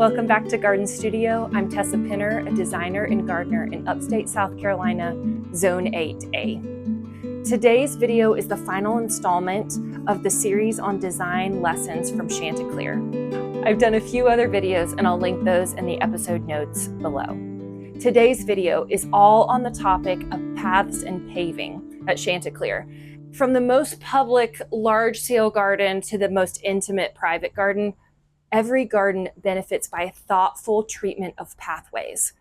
Welcome back to Garden Studio. I'm Tessa Pinner, a designer and gardener in upstate South Carolina, Zone 8A. Today's video is the final installment of the series on design lessons from Chanticleer. I've done a few other videos and I'll link those in the episode notes below. Today's video is all on the topic of paths and paving at Chanticleer. From the most public large-scale garden to the most intimate private garden, every garden benefits by a thoughtful treatment of pathways.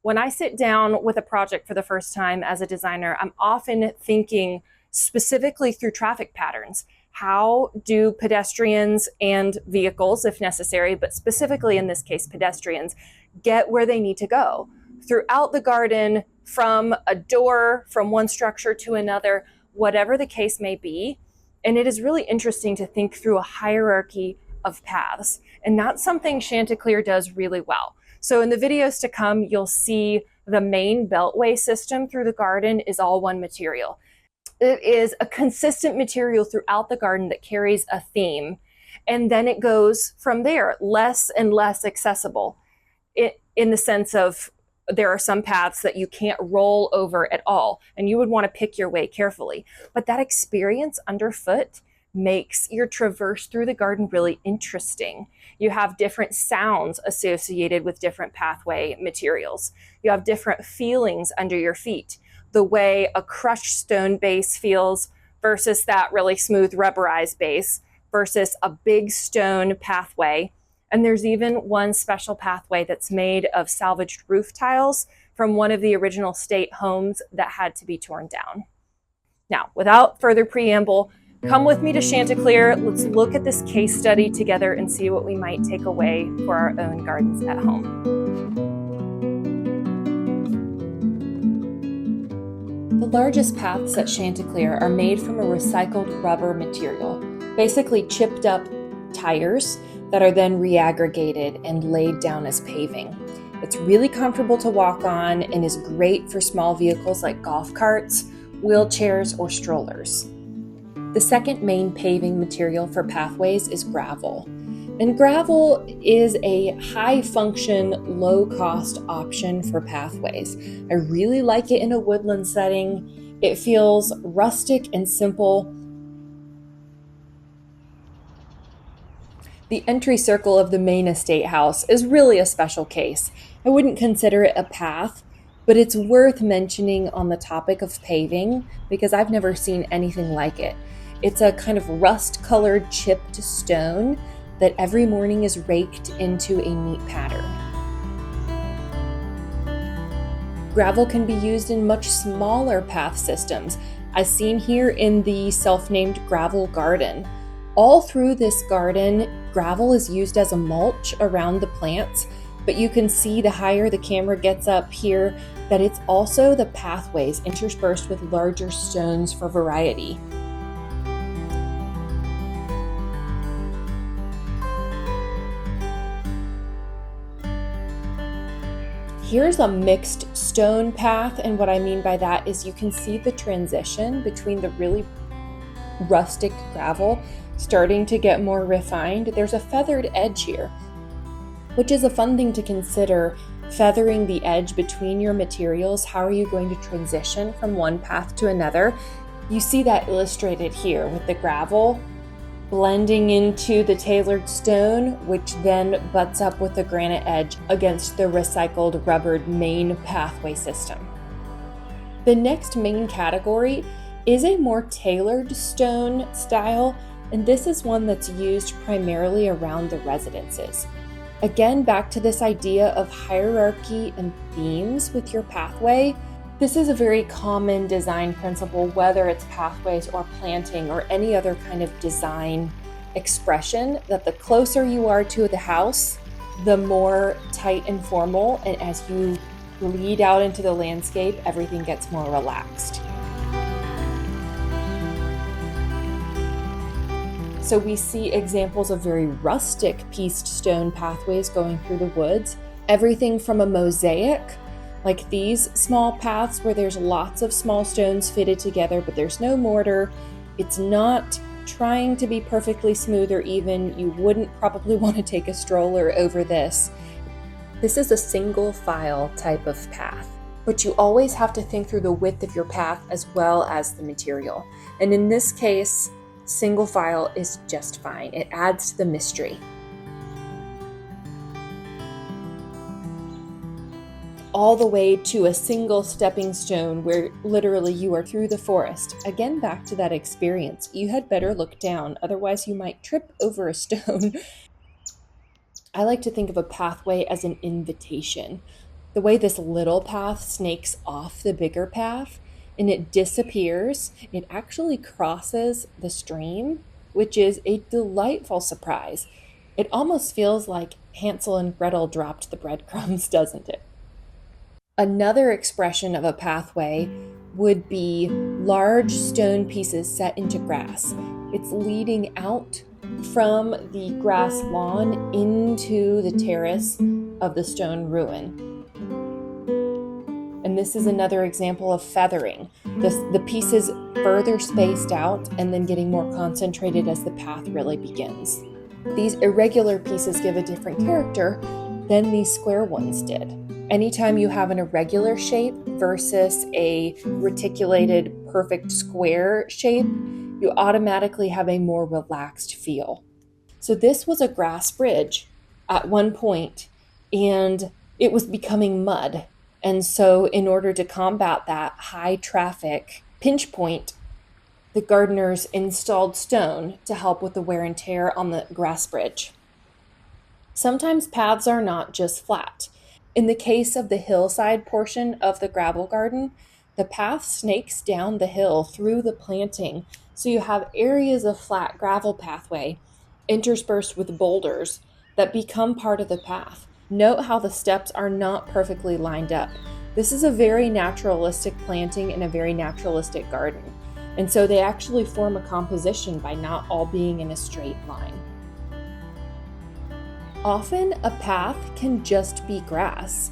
When I sit down with a project for the first time as a designer, I'm often thinking specifically through traffic patterns. How do pedestrians and vehicles, if necessary, but specifically in this case, pedestrians, get where they need to go? Throughout the garden, from a door, from one structure to another, whatever the case may be. And it is really interesting to think through a hierarchy of paths. And that's something Chanticleer does really well. So in the videos to come, you'll see the main beltway system through the garden is all one material. It is a consistent material throughout the garden that carries a theme. And then it goes from there, less and less accessible in the sense of there are some paths that you can't roll over at all, and you would want to pick your way carefully. But that experience underfoot makes your traverse through the garden really interesting. You have different sounds associated with different pathway materials. You have different feelings under your feet. The way a crushed stone base feels versus that really smooth rubberized base versus a big stone pathway. And there's even one special pathway that's made of salvaged roof tiles from one of the original state homes that had to be torn down. Now, without further preamble, come with me to Chanticleer. Let's look at this case study together and see what we might take away for our own gardens at home. The largest paths at Chanticleer are made from a recycled rubber material, basically chipped up tires that are then reaggregated and laid down as paving. It's really comfortable to walk on and is great for small vehicles like golf carts, wheelchairs, or strollers. The second main paving material for pathways is gravel. And gravel is a high-function, low-cost option for pathways. I really like it in a woodland setting. It feels rustic and simple. The entry circle of the main estate house is really a special case. I wouldn't consider it a path, but it's worth mentioning on the topic of paving because I've never seen anything like it. It's a kind of rust-colored chipped stone that every morning is raked into a neat pattern. Gravel can be used in much smaller path systems, as seen here in the self-named gravel garden. All through this garden, gravel is used as a mulch around the plants, but you can see the higher the camera gets up here that it's also the pathways interspersed with larger stones for variety. Here's a mixed stone path, and what I mean by that is you can see the transition between the really rustic gravel starting to get more refined. There's a feathered edge here, which is a fun thing to consider, feathering the edge between your materials. How are you going to transition from one path to another? You see that illustrated here with the gravel blending into the tailored stone, which then butts up with the granite edge against the recycled rubbered main pathway system. The next main category is a more tailored stone style, and this is one that's used primarily around the residences. Again, back to this idea of hierarchy and themes with your pathway. This is a very common design principle, whether it's pathways or planting or any other kind of design expression, that the closer you are to the house, the more tight and formal, and as you lead out into the landscape, everything gets more relaxed. So we see examples of very rustic pieced stone pathways going through the woods. Everything from a mosaic, like these small paths where there's lots of small stones fitted together, but there's no mortar. It's not trying to be perfectly smooth or even, you wouldn't probably want to take a stroller over this. This is a single file type of path, but you always have to think through the width of your path as well as the material. And in this case, single file is just fine. It adds to the mystery. All the way to a single stepping stone where literally you are through the forest. Again, back to that experience. You had better look down, otherwise you might trip over a stone. I like to think of a pathway as an invitation. The way this little path snakes off the bigger path and it disappears, it actually crosses the stream, which is a delightful surprise. It almost feels like Hansel and Gretel dropped the breadcrumbs, doesn't it? Another expression of a pathway would be large stone pieces set into grass. It's leading out from the grass lawn into the terrace of the stone ruin. And this is another example of feathering. The pieces further spaced out and then getting more concentrated as the path really begins. These irregular pieces give a different character than these square ones did. Anytime you have an irregular shape versus a reticulated, perfect square shape, you automatically have a more relaxed feel. So this was a grass bridge at one point, and it was becoming mud. And so in order to combat that high traffic pinch point, the gardeners installed stone to help with the wear and tear on the grass bridge. Sometimes paths are not just flat. In the case of the hillside portion of the gravel garden, the path snakes down the hill through the planting, so you have areas of flat gravel pathway interspersed with boulders that become part of the path. Note how the steps are not perfectly lined up. This is a very naturalistic planting in a very naturalistic garden, and so they actually form a composition by not all being in a straight line. Often a path can just be grass.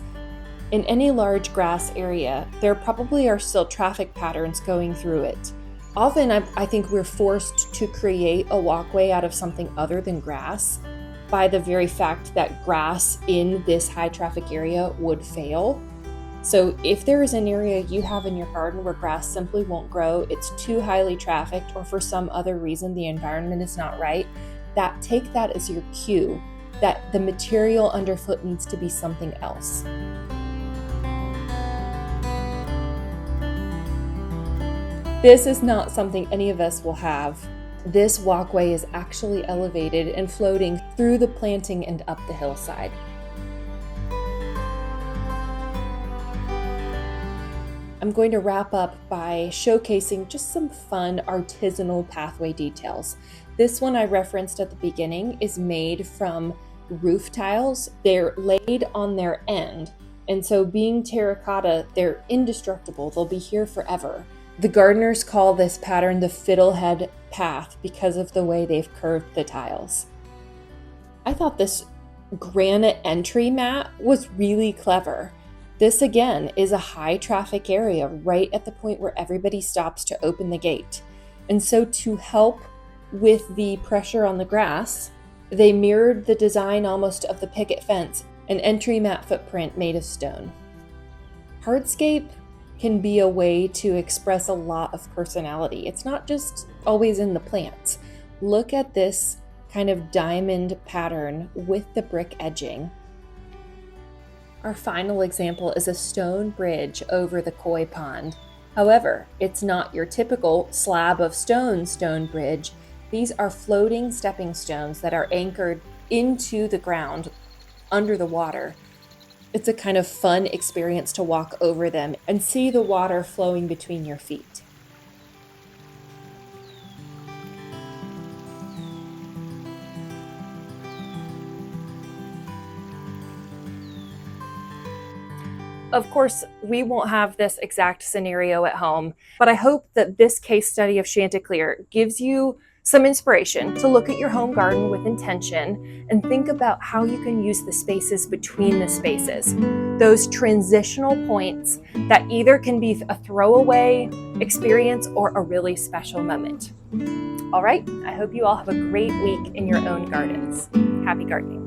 In any large grass area, there probably are still traffic patterns going through it. Often I think we're forced to create a walkway out of something other than grass by the very fact that grass in this high traffic area would fail. So if there is an area you have in your garden where grass simply won't grow, it's too highly trafficked, or for some other reason the environment is not right, take that as your cue that the material underfoot needs to be something else. This is not something any of us will have. This walkway is actually elevated and floating through the planting and up the hillside. I'm going to wrap up by showcasing just some fun artisanal pathway details. This one I referenced at the beginning is made from roof tiles. They're laid on their end, and so being terracotta, they're indestructible. They'll be here forever. The gardeners call this pattern the fiddlehead path because of the way they've curved the tiles. I thought this granite entry mat was really clever. This again is a high traffic area right at the point where everybody stops to open the gate. And so to help with the pressure on the grass, they mirrored the design almost of the picket fence, an entry mat footprint made of stone. Hardscape can be a way to express a lot of personality. It's not just always in the plants. Look at this kind of diamond pattern with the brick edging. Our final example is a stone bridge over the koi pond. However, it's not your typical slab of stone bridge. These are floating stepping stones that are anchored into the ground under the water. It's a kind of fun experience to walk over them and see the water flowing between your feet. Of course, we won't have this exact scenario at home, but I hope that this case study of Chanticleer gives you Some inspiration to look at your home garden with intention and think about how you can use the spaces between the spaces, those transitional points that either can be a throwaway experience or a really special moment. All right, I hope you all have a great week in your own gardens. Happy gardening.